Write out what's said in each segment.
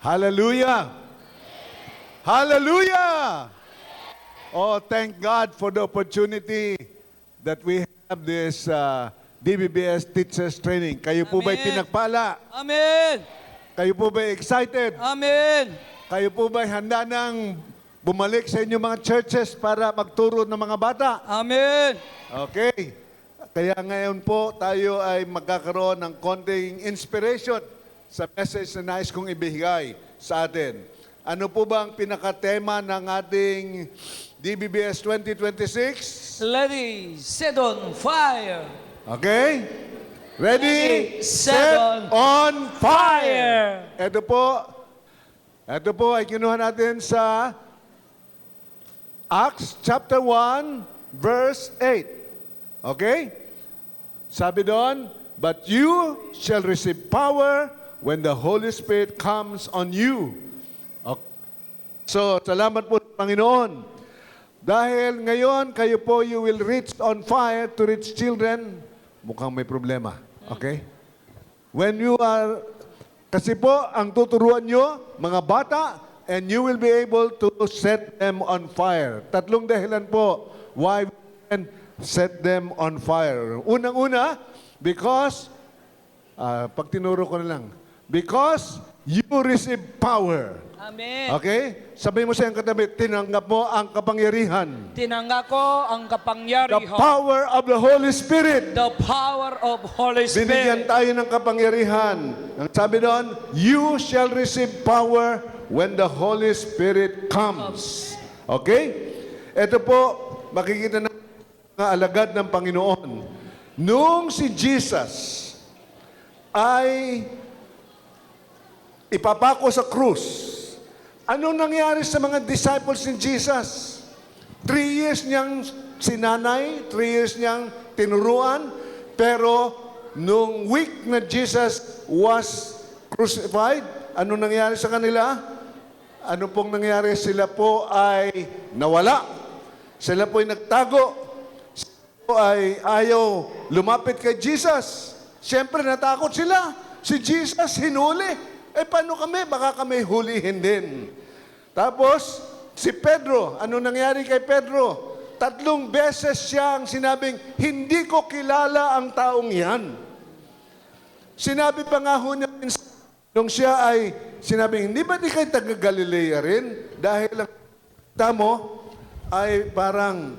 Hallelujah! Hallelujah! Oh, thank God for the opportunity that we have this DBBS Teachers Training. Kayo po ba'y Amen. pinagpala? Amen. Kayo po ba'y excited? Amen. Kayo po ba'y handa nang bumalik sa inyong mga churches para magturo ng mga bata? Amen. Okay. Kaya ngayon po tayo ay magkakaroon ng konting inspiration sa message na nais kong ibigay sa atin. Ano po ba ang pinakatema ng ating DBBS 2026? Ready, set on fire. Okay? Ready, set set, on on fire. fire! Ito po ay kinuha natin sa Acts chapter 1, verse 8. Okay? Sabi doon, but you shall receive power when the Holy Spirit comes on you. Okay. So, salamat po sa Panginoon. Dahil ngayon, kayo po, you will reach on fire to reach children. Mukhang may problema. Okay? When you are, kasi po, ang tuturuan nyo, mga bata, and you will be able to set them on fire. Tatlong dahilan po why we can set them on fire. Unang-una, because, pag tinuro ko na lang, because you receive power. Amen. Okay? Sabihin mo sa iyong katabi, tinanggap mo ang kapangyarihan. Tinanggap ko ang The kapangyarihan. power of the Holy Spirit. The power of Holy Binigyan Spirit. tayo ng kapangyarihan. Ang sabi doon, you shall receive power when the Holy Spirit comes. Okay? Ito po, makikita na mga alagad ng Panginoon. Noong si Jesus ay ipapako sa krus, anong nangyari sa mga disciples ni Jesus? 3 years niyang sinanay, 3 years niyang tinuruan, pero nung week na Jesus was crucified, anong nangyari sa kanila? Ano pong nangyari? Sila po ay nawala. Sila po ay nagtago. Sila po ay ayaw lumapit kay Jesus. Siyempre natakot sila. Si Jesus hinuli. Paano kami? Baka kami hulihin din. Tapos, si Pedro, ano nangyari kay Pedro? 3 beses siyang sinabing, hindi ko kilala ang taong yan. Sinabi pa nga ho niya, nung siya ay sinabing, hindi ba di kayo taga-Galilea rin? Dahil ang kita mo ay parang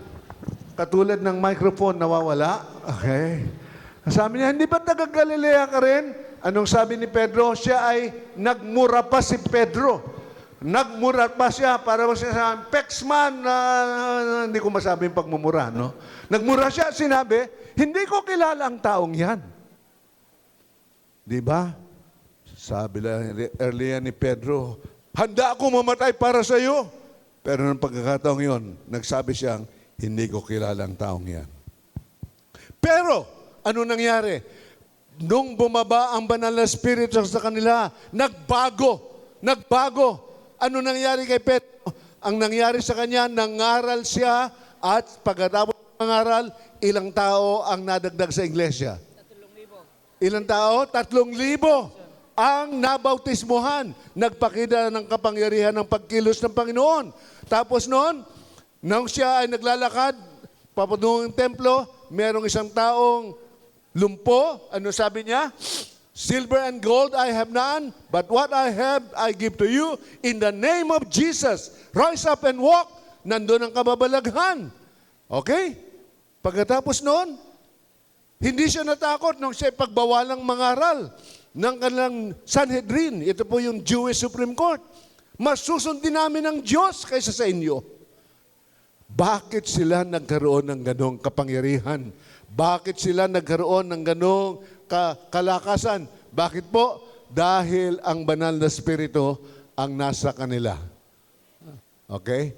katulad ng microphone nawawala. Okay. Sabi niya, hindi ba taga-Galilea ka rin? Anong sabi ni Pedro? Siya ay nagmura pa si Pedro. Nagmura pa siya para siya Pexman, hindi ko masabi yung pagmumura, no? Nagmura siya, sinabi, hindi ko kilala ang taong yan. Di ba? Sabi lang earlier ni Pedro, handa ako mamatay para sa iyo. Pero ng pagkakataong yon, nagsabi siyang, hindi ko kilala ang taong yan. Pero, ano nangyari? Nung bumaba ang banal na Espiritu sa kanila, nagbago. Nagbago. Ano nangyari kay Pedro? Ang nangyari sa kanya, nangaral siya at pagkatapos ng mangaral, ilang tao ang nadagdag sa iglesia? 3,000. Ilang tao? 3,000 ang nabautismuhan. Nagpakita ng kapangyarihan ng pagkilos ng Panginoon. Tapos noon, nang siya ay naglalakad, papunong ng templo, merong isang taong lumpo, ano sabi niya? Silver and gold I have none, but what I have I give to you. In the name of Jesus, rise up and walk. Nandun ang kababalaghan. Okay? Pagkatapos noon, hindi siya natakot nung siya pagbawalang mangaral ng kanilang Sanhedrin. Ito po yung Jewish Supreme Court. Mas susundin namin ng Diyos kaysa sa inyo. Bakit sila nagkaroon ng ganong kapangyarihan? Bakit sila nagkaroon ng ganong kalakasan? Bakit po? Dahil ang banal na Espiritu ang nasa kanila. Okay?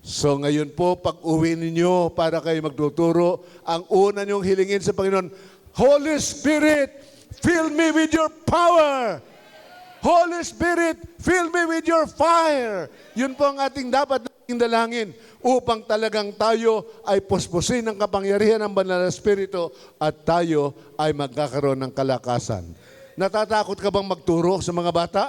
So ngayon po, pag uwi ninyo para kayo magtuturo, ang una niyong hilingin sa Panginoon, Holy Spirit, fill me with your power. Holy Spirit, fill me with your fire. Yun po ang ating dapat dalangin upang talagang tayo ay puspusin ng kapangyarihan ng banal na Espiritu at tayo ay magkakaroon ng kalakasan. Natatakot ka bang magturo sa mga bata?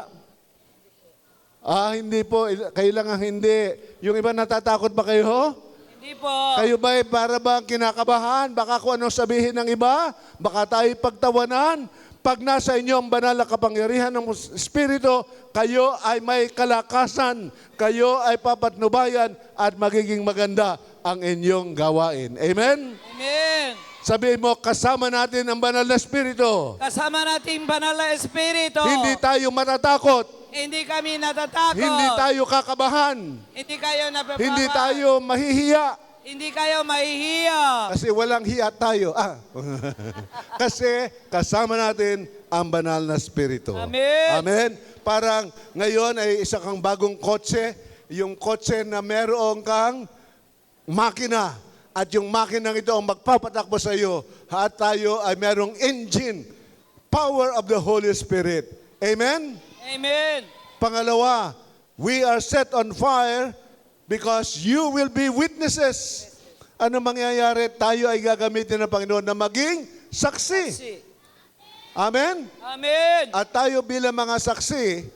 Hindi po. Kailangan hindi. Yung iba natatakot ba kayo? Hindi po. Kayo ba para bang kinakabahan? Baka kung ano sabihin ng iba? Baka tayo pagtawanan? Pag nasa inyo ang banal na kapangyarihan ng Espiritu, kayo ay may kalakasan, kayo ay papatnubayan at magiging maganda ang inyong gawain. Amen? Amen. Sabihin mo, kasama natin ang banal na Espiritu. Kasama natin banal na Espiritu. Hindi tayo matatakot. Hindi kami natatakot. Hindi tayo kakabahan. Hindi kayo napapawa. Hindi tayo mahihiya. Hindi kayo mahihiya. Kasi walang hiya tayo. Kasi kasama natin ang banal na Espiritu. Amen. Amen. Parang ngayon ay isa kang bagong kotse. Yung kotse na meron kang makina. At yung makinang ito ang magpapatakbo sa iyo. At tayo ay merong engine. Power of the Holy Spirit. Amen? Amen. Pangalawa, we are set on fire because you will be witnesses. Ano mangyayari? Tayo ay gagamitin ng Panginoon na maging saksi. Amen? Amen. At tayo bilang mga saksi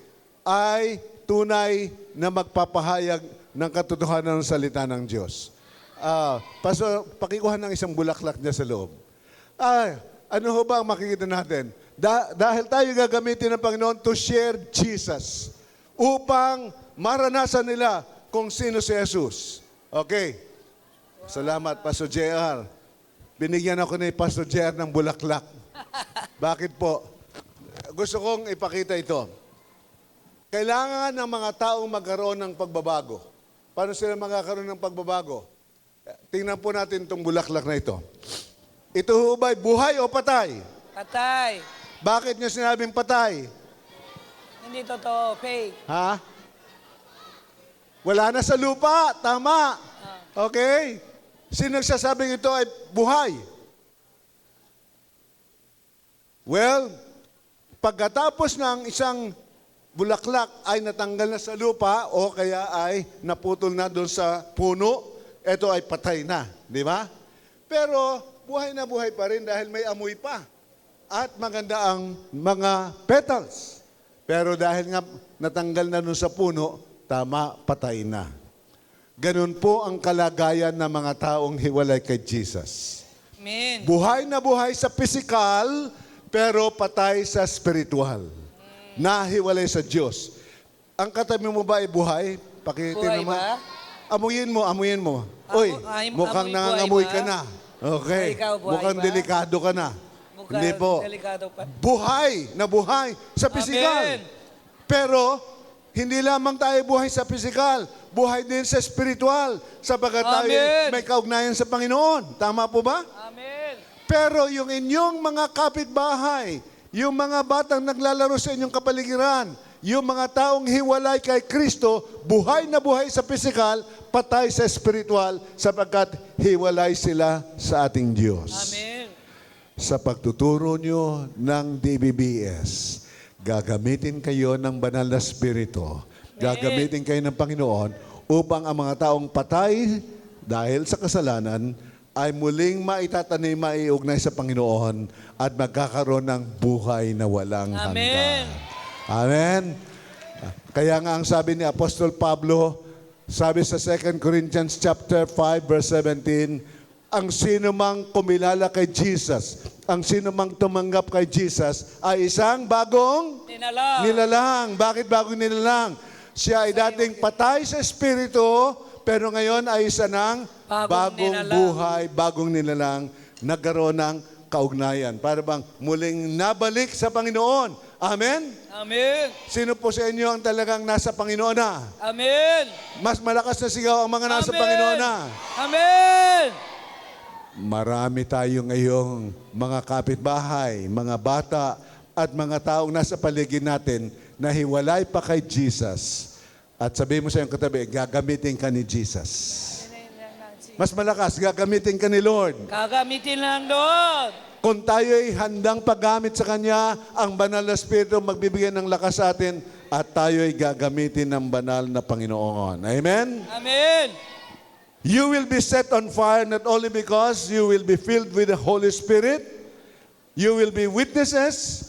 ay tunay na magpapahayag ng katotohanan ng salita ng Diyos. Pastor, pakikuha ng isang bulaklak niya sa loob. Ano ho ba ang makikita natin? Dahil tayo gagamitin ng Panginoon to share Jesus upang maranasan nila kung sino si Jesus. Okay. Salamat, Pastor JR. Binigyan ako ni Pastor JR ng bulaklak. Bakit po? Gusto kong ipakita ito. Kailangan ng mga taong magkaroon ng pagbabago. Paano sila magkakaroon ng pagbabago? Tingnan po natin itong bulaklak na ito. Ito ho ba'y buhay o patay? Patay. Bakit niyo sinabing patay? Hindi totoo. Fake. Ha? Wala na sa lupa. Tama. Okay? Sino nagsasabing ito ay buhay? Well, pagkatapos ng isang bulaklak ay natanggal na sa lupa o kaya ay naputol na doon sa puno, ito ay patay na. Di ba? Pero buhay na buhay pa rin dahil may amoy pa. At maganda ang mga petals. Pero dahil nga natanggal na nun sa puno, tama, patay na. Ganun po ang kalagayan ng mga taong hiwalay kay Jesus. Amen. Buhay na buhay sa physical, pero patay sa spiritual. Nahiwalay sa Diyos. Ang katabi mo ba ay buhay? Pakitin Buhay naman. ba? Amuyin mo, amuyin mo. Uy, mukhang amoy nangangamoy buhay ka ba? na. Okay. Ikaw, buhay Mukhang ba? delikado ka na. Mukhang Hindi po. delikado pa. Buhay na buhay sa pisikal. Amen. Pero, hindi lamang tayo buhay sa pisikal, buhay din sa spiritual, sapagkat tayo Amen. may kaugnayan sa Panginoon. Tama po ba? Amen. Pero yung inyong mga kapitbahay, yung mga batang naglalaro sa inyong kapaligiran, yung mga taong hiwalay kay Kristo, buhay na buhay sa pisikal, patay sa spiritual, sapagkat hiwalay sila sa ating Diyos. Amen. Sa pagtuturo nyo ng DBBS, gagamitin kayo ng banal na spirito. Gagamitin kayo ng Panginoon upang ang mga taong patay dahil sa kasalanan ay muling maitatanim, maiugnay sa Panginoon at magkakaroon ng buhay na walang Amen. hanggan. Amen. Kaya nga ang sabi ni Apostol Pablo, sabi sa 2 Corinthians chapter 5 verse 17, ang sino mang kumilala kay Jesus, ang sino mang tumanggap kay Jesus ay isang bagong Nilalang. nilalang. Bakit bagong nilalang? Siya ay dating patay sa espiritu, pero ngayon ay isa ng bagong nilalang. buhay, bagong nilalang, nagkaroon ng kaugnayan. Para bang muling nabalik sa Panginoon. Amen? Amen. Sino po sa inyo ang talagang nasa Panginoon na? Amen. Mas malakas na sigaw ang mga nasa Amen. Panginoon na. Amen. Marami tayo ngayong mga kapitbahay, mga bata, at mga taong nasa paligid natin na hiwalay pa kay Jesus. At sabihin mo sa iyong katabi, gagamitin ka ni Jesus. Mas malakas, gagamitin ka ni Lord. Gagamitin lang doon. Kung tayo'y handang paggamit sa Kanya, ang banal na Espiritu magbibigay ng lakas sa atin at tayo'y gagamitin ng banal na Panginoon. Amen? Amen. You will be set on fire not only because you will be filled with the Holy Spirit, you will be witnesses,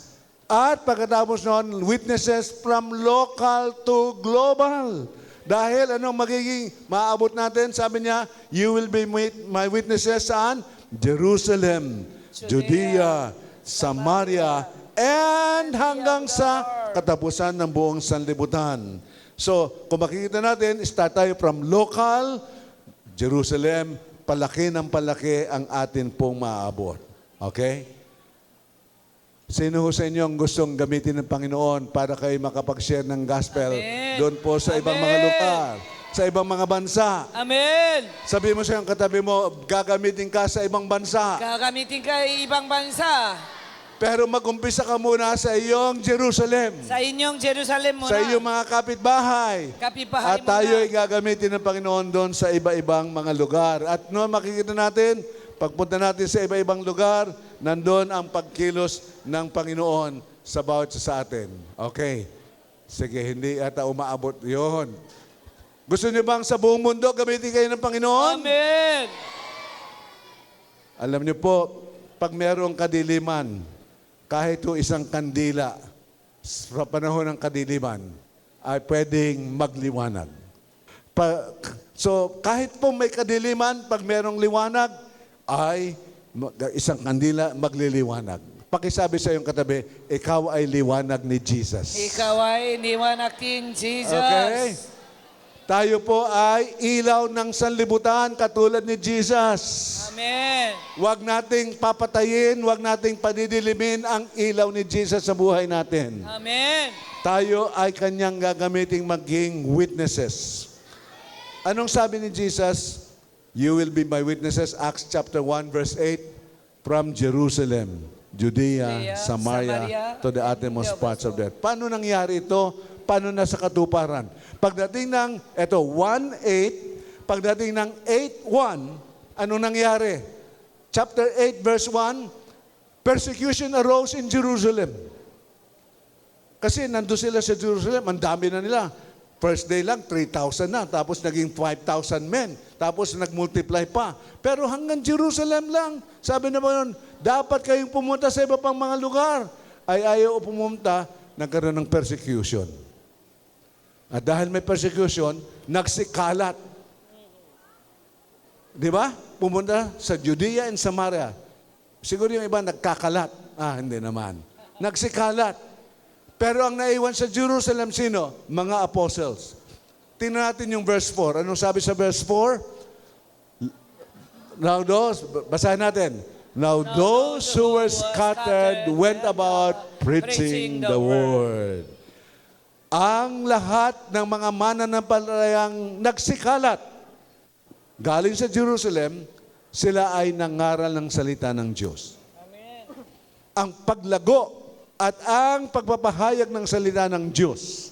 At pagkatapos noon, witnesses from local to global. Dahil anong magiging maaabot natin? Sabi niya, you will be my witnesses saan? Jerusalem, Judea, Samaria, and hanggang sa katapusan ng buong sanlibutan. So, kung makikita natin, start tayo from local, Jerusalem, palaki ng palaki ang atin pong maaabot. Okay? Sino ho sa inyo ang gustong gamitin ng Panginoon para kayo makapag-share ng gospel Amen. doon po sa ibang mga Amen. lugar, sa ibang mga bansa? Amen. Sabi mo sa iyong katabi mo, gagamitin ka sa ibang bansa. Gagamitin ka ibang bansa. Pero mag-umpisa ka muna sa iyong Jerusalem, Sa inyong Jerusalem muna. sa iyong mga kapitbahay. Kapitbahay At tayo ay muna. gagamitin ng Panginoon doon sa iba-ibang mga lugar. At noon makikita natin, pagpunta natin sa iba-ibang lugar, nandun ang pagkilos ng Panginoon sa bawat isa sa atin. Okay. Sige, hindi ata umaabot yon. Gusto niyo bang sa buong mundo gamitin kayo ng Panginoon? Amen. Alam niyo po, pag merong kadiliman, kahit o isang kandila sa panahon ng kadiliman, ay pwedeng magliwanag. So, kahit po may kadiliman, pag merong liwanag, ay isang kandila magliliwanag. Pakisabi sa iyong katabi, ikaw ay liwanag ni Jesus. Ikaw ay liwanag din, Jesus. Okay? Tayo po ay ilaw ng sanlibutan katulad ni Jesus. Amen. Huwag nating papatayin, huwag nating padidilimin ang ilaw ni Jesus sa buhay natin. Amen. Tayo ay kanyang gagamiting maging witnesses. Anong sabi ni Jesus? You will be my witnesses, Acts chapter 1, verse 8, from Jerusalem, Judea, Samaria, to the uttermost parts of the earth. Paano nangyari ito? Paano nasa katuparan? Pagdating ng, 1:8, pagdating ng 8:1, ano nangyari? Chapter 8, verse 1, persecution arose in Jerusalem. Kasi nandun sila sa Jerusalem, ang dami na nila. First day lang, 3,000 na. Tapos naging 5,000 men. Tapos nag-multiply pa. Pero hanggang Jerusalem lang. Sabi naman nun, dapat kayong pumunta sa iba pang mga lugar. Ay ayaw pumunta, nagkaroon ng persecution. At dahil may persecution, nagsikalat. Di ba? Pumunta sa Judea and Samaria. Siguro yung iba nagkakalat. Hindi naman. Nagsikalat. Pero ang naiwan sa Jerusalem, sino? Mga apostles. Tingnan natin yung verse 4. Anong sabi sa verse 4? Now those, basahin natin. Now those who were scattered went about preaching the word. Ang lahat ng mga mananampalatayang nagsikalat, galing sa Jerusalem, sila ay nangaral ng salita ng Diyos. Amen. Ang paglago at ang pagpapahayag ng salita ng Diyos,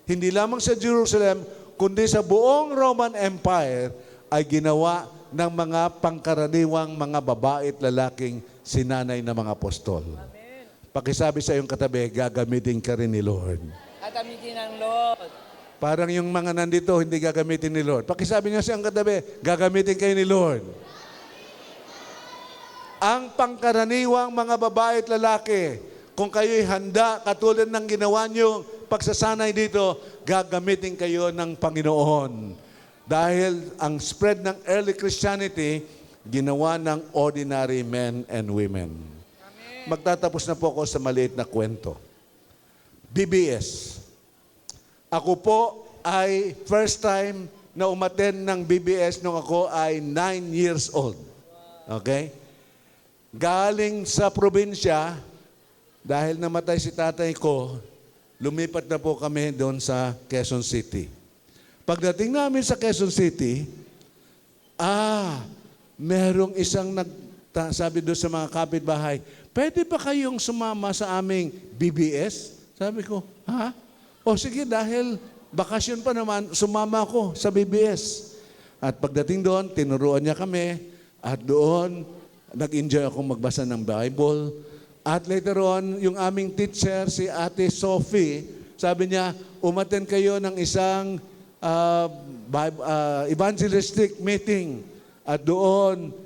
hindi lamang sa Jerusalem, kundi sa buong Roman Empire, ay ginawa ng mga pangkaraniwang mga babae at lalaking sinanay na mga apostol. Amen. Pakisabi sa iyong katabi, gagamitin ka rin ni Lord. Gagamitin ng Lord. Parang yung mga nandito, hindi gagamitin ni Lord. Pakisabi niya sa iyong katabi, gagamitin kayo ni Lord. Ang pangkaraniwang mga babae at lalaki, kung kayo'y handa, katulad ng ginawa niyo pagsasanay dito, gagamitin kayo ng Panginoon. Dahil ang spread ng early Christianity, ginawa ng ordinary men and women. Amen. Magtatapos na po ako sa maliit na kwento. BBS. Ako po ay first time na umattend ng BBS nung ako ay 9 years old. Okay? Galing sa probinsya, dahil namatay si tatay ko, lumipat na po kami doon sa Quezon City. Pagdating namin sa Quezon City, merong isang sabi doon sa mga kapitbahay, pwede ba kayong sumama sa aming BBS? Sabi ko, ha? O sige, dahil bakasyon pa naman, sumama ako sa BBS. At pagdating doon, tinuruan niya kami, at doon, nag-enjoy akong magbasa ng Bible. At later on, yung aming teacher, si Ate Sophie, sabi niya, umattend kayo ng isang evangelistic meeting. At doon,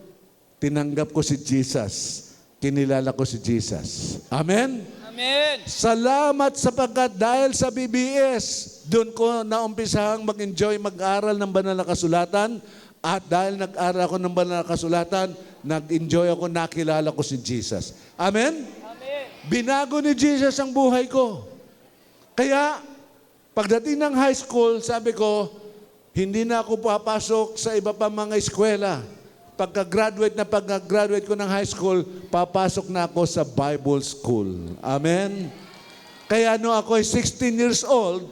tinanggap ko si Jesus. Kinilala ko si Jesus. Amen? Amen. Amen. Salamat sapagkat dahil sa BBS, doon ko naumpisahang mag-enjoy mag-aral ng banal na kasulatan. At dahil nag-aral ako ng banal na kasulatan, nag-enjoy ako, nakilala ko si Jesus. Amen? Amen. Binago ni Jesus ang buhay ko. Kaya, pagdating ng high school, sabi ko, hindi na ako papasok sa iba pa mga eskwela. Pagka-graduate ko ng high school, papasok na ako sa Bible school. Amen? Kaya no ako ay 16 years old,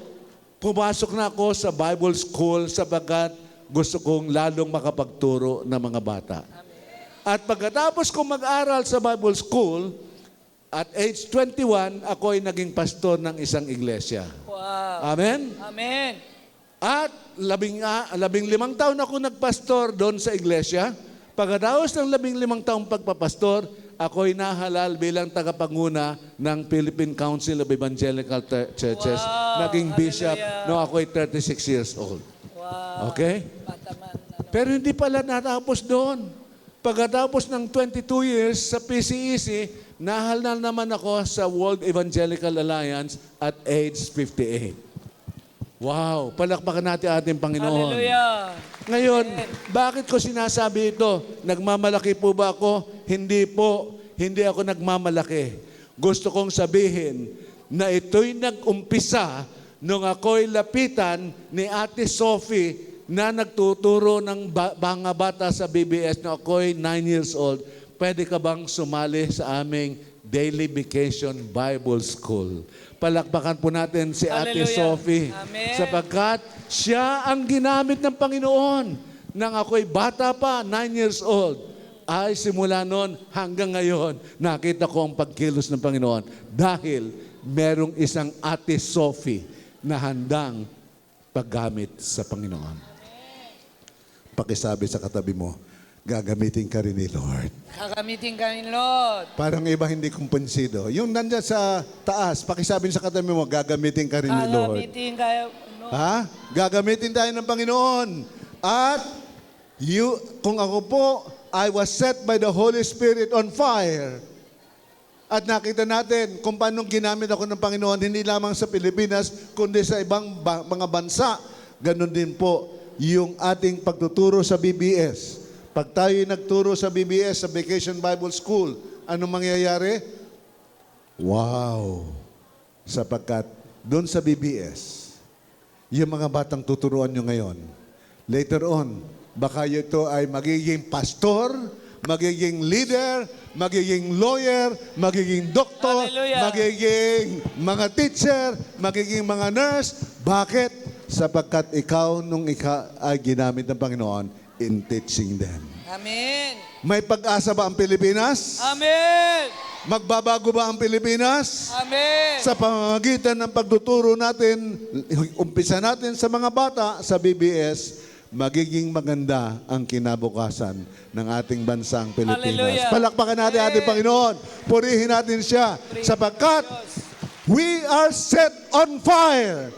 pumasok na ako sa Bible school sapagkat gusto kong lalong makapagturo ng mga bata. At pagkatapos kong mag-aral sa Bible school, at age 21, ako ay naging pastor ng isang iglesia. Wow. Amen? Amen. At 15 taon ako nagpastor doon sa iglesia. Pagkatapos ng 15 taong pagpapastor, ako'y nahalal bilang tagapanguna ng Philippine Council of Evangelical Churches. Wow. Naging bishop Hallelujah. no ako'y 36 years old. Wow. Okay? Mataman. Pero hindi pala natapos doon. Pagkatapos ng 22 years sa PCEC, nahalal naman ako sa World Evangelical Alliance at age 58. Wow! Palakpakan natin ating Panginoon. Hallelujah. Ngayon, bakit ko sinasabi ito? Nagmamalaki po ba ako? Hindi po. Hindi ako nagmamalaki. Gusto kong sabihin na ito'y nag-umpisa nung ako'y lapitan ni Ate Sophie na nagtuturo ng mga bata sa BBS na ako'y 9 years old. Pwede ka bang sumali sa aming Daily Vacation Bible School? Palakpakan po natin si Ate Hallelujah. Sophie. Amen. Sapagkat siya ang ginamit ng Panginoon nang ako'y bata pa, 9 years old. Ay simula noon hanggang ngayon, nakita ko ang pagkilos ng Panginoon dahil merong isang Ate Sophie na handang paggamit sa Panginoon. Pakisabi sa katabi mo, gagamitin ka rin ni Lord. Kakamitin ka ni Lord. Parang iba hindi kumpensido. Yung nandyan sa taas, pakisabi sa katabi mo, gagamitin ka rin ni Lord. Kakamitin kayo. No? Ha? Gagamitin tayo ng Panginoon. At kung ako po, I was set by the Holy Spirit on fire. At nakita natin kung paano ginamit ako ng Panginoon, hindi lamang sa Pilipinas, kundi sa ibang mga bansa. Ganon din po yung ating pagtuturo sa BBS. Pag tayo nagturo sa BBS, sa Vacation Bible School, anong mangyayari? Wow! Sapagkat doon sa BBS, yung mga batang tuturuan nyo ngayon, later on, baka ito ay magiging pastor, magiging leader, magiging lawyer, magiging doktor, Hallelujah. magiging mga teacher, magiging mga nurse. Bakit? Sapagkat ikaw nung ay ginamit ng Panginoon in teaching them. Amen. May pag-asa ba ang Pilipinas? Amen. Magbabago ba ang Pilipinas? Amen. Sa pamamagitan ng pagtuturo natin, umpisa natin sa mga bata sa BBS, magiging maganda ang kinabukasan ng ating bansang Pilipinas. Hallelujah. Palakpakan natin ating Panginoon. Purihin natin siya sapagkat we are set on fire.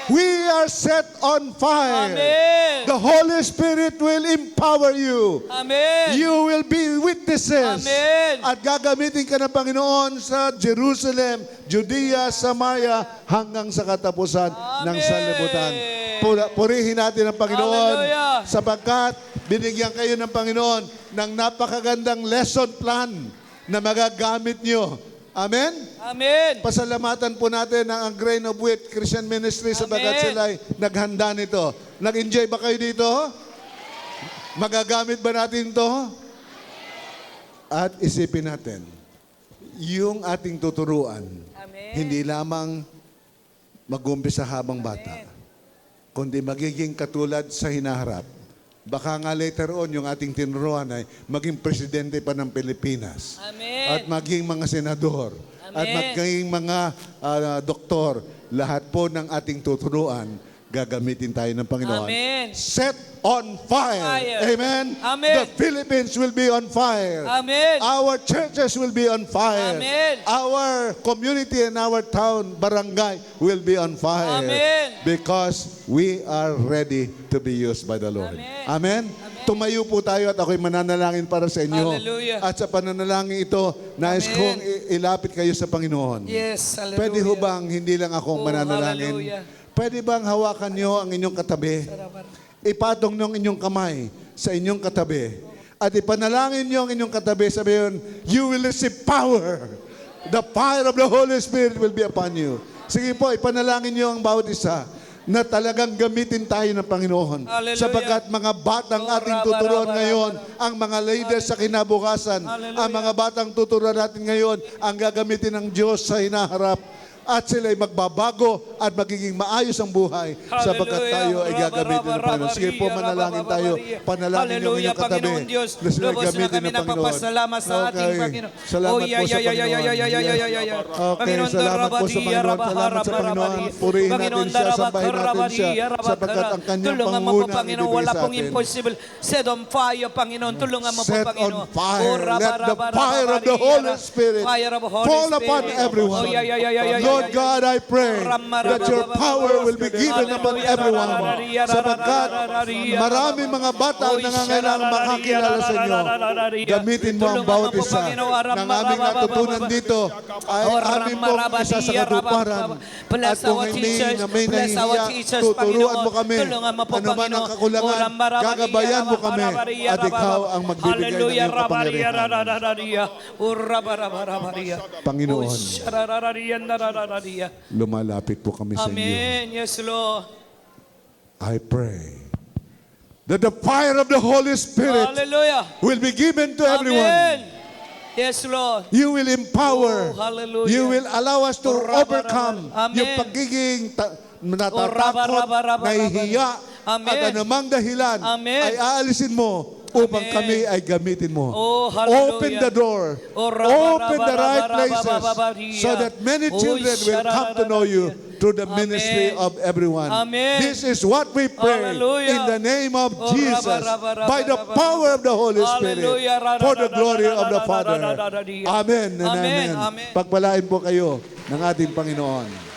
We are set on fire. Amen. The Holy Spirit will empower you. Amen. You will be witnesses. Amen. At gagamitin ka ng Panginoon sa Jerusalem, Judea, Samaria, hanggang sa katapusan ng Amen. sanlibutan. Purihin natin ang Panginoon Hallelujah. sapagkat binigyan kayo ng Panginoon ng napakagandang lesson plan na magagamit nyo. Amen? Amen. Pasalamatan po natin ang Grain of Wheat Christian Ministry sapagkat Amen. sila ay naghanda nito. Nag-enjoy ba kayo dito? Magagamit ba natin to? At isipin natin, yung ating tuturuan, Amen. hindi lamang mag-umpisa habang bata, kundi magiging katulad sa hinaharap. Baka nga later on, yung ating tinuruan ay maging presidente pa ng Pilipinas. Amen. At maging mga senador. Amen. At maging mga doktor. Lahat po ng ating tuturuan, gagamitin tayo ng Panginoon. Amen. Set on fire. Fire. Amen. Amen. The Philippines will be on fire. Amen. Our churches will be on fire. Amen. Our community and our town, barangay, will be on fire. Amen. Because we are ready to be used by the Lord. Amen. Amen? Amen. Tumayo po tayo at ako'y mananalangin para sa inyo. Hallelujah. At sa pananalangin ito, nais Amen. kong ilapit kayo sa Panginoon. Yes, hallelujah. Pwede ho bang hindi lang akong Oh, mananalangin? hallelujah. Pwede bang hawakan nyo ang inyong katabi? Ipatong nyo ang inyong kamay sa inyong katabi. At ipanalangin nyo ang inyong katabi. Sabihin, you will receive power. The fire of the Holy Spirit will be upon you. Sige po, ipanalangin nyo ang bawat isa na talagang gamitin tayo ng Panginoon. Hallelujah. Sapagkat mga batang Oh, ating raba, tuturuan raba, ngayon, raba. ang mga leaders sa kinabukasan, Hallelujah. ang mga batang tuturuan natin ngayon, ang gagamitin ng Diyos sa hinaharap. At sila'y magbabago at magiging maayos ang buhay sapagkat tayo ay gagamitin ng Panginoon. Sige po, manalangin tayo. Panalangin yung inyong katabi. Panginoon Diyos, na sila'y lubos na gamitin kami ng Panginoon. nagpapasalamat sa ating Okay. Panginoon. Salamat Oh, po sa Panginoon. Okay, Panginoon, salamat po sa Panginoon. Salamat sa Panginoon. Purihin natin siya, sambahin natin siya sapagkat ang kanyang tulungan mo po, panguna ang Panginoon, ibigay wala sa pong atin. impossible. Set on fire, Panginoon. Tulungan mo po, Set Panginoon. on fire. Oh, raba, Let the raba, raba, fire of the raba, Holy raba. Spirit Fire of the Holy fall upon Spirit. everyone. Oh, yeah. Lord God, I pray that your power will be given upon everyone. Sapagkat maraming mga bata ang nangangailangan makakilala sa inyo. Gamitin mo ang bawat isa ng aming natutunan dito ay aming mong isa sa katuparan. At kung may nahihiya, tuturuan mo kami. Ano man ang kakulangan, gagabayan mo kami. At ikaw ang magbibigay ng iyong kapangyarihan. Panginoon, lumalapit po kami sa inyo. Amen. Yes, Lord. I pray that the fire of the Holy Spirit Hallelujah. will be given to everyone. Amen. Yes, Lord. You will empower. Oh, hallelujah. You will allow us to Oh, raba, overcome raba. Amen. yung pagiging natatakot, raba, raba, nahihiya, Amen. at anumang dahilan Amen. ay aalisin mo upang Amen. kami ay gamitin mo. Oh, hallelujah. Open the door. Oh, raba, Open raba, the right raba, places raba, raba, so that many oh, children will come to know you through the Amen. ministry of everyone. Amen. This is what we pray Hallelujah. in the name of Oh, Jesus raba, raba, by the raba, power of the Holy Spirit Hallelujah. for the glory of the Raba, Father. raba, raba, raba, Amen and Amen. amen. Amen. Pagpalain po kayo ng ating Panginoon.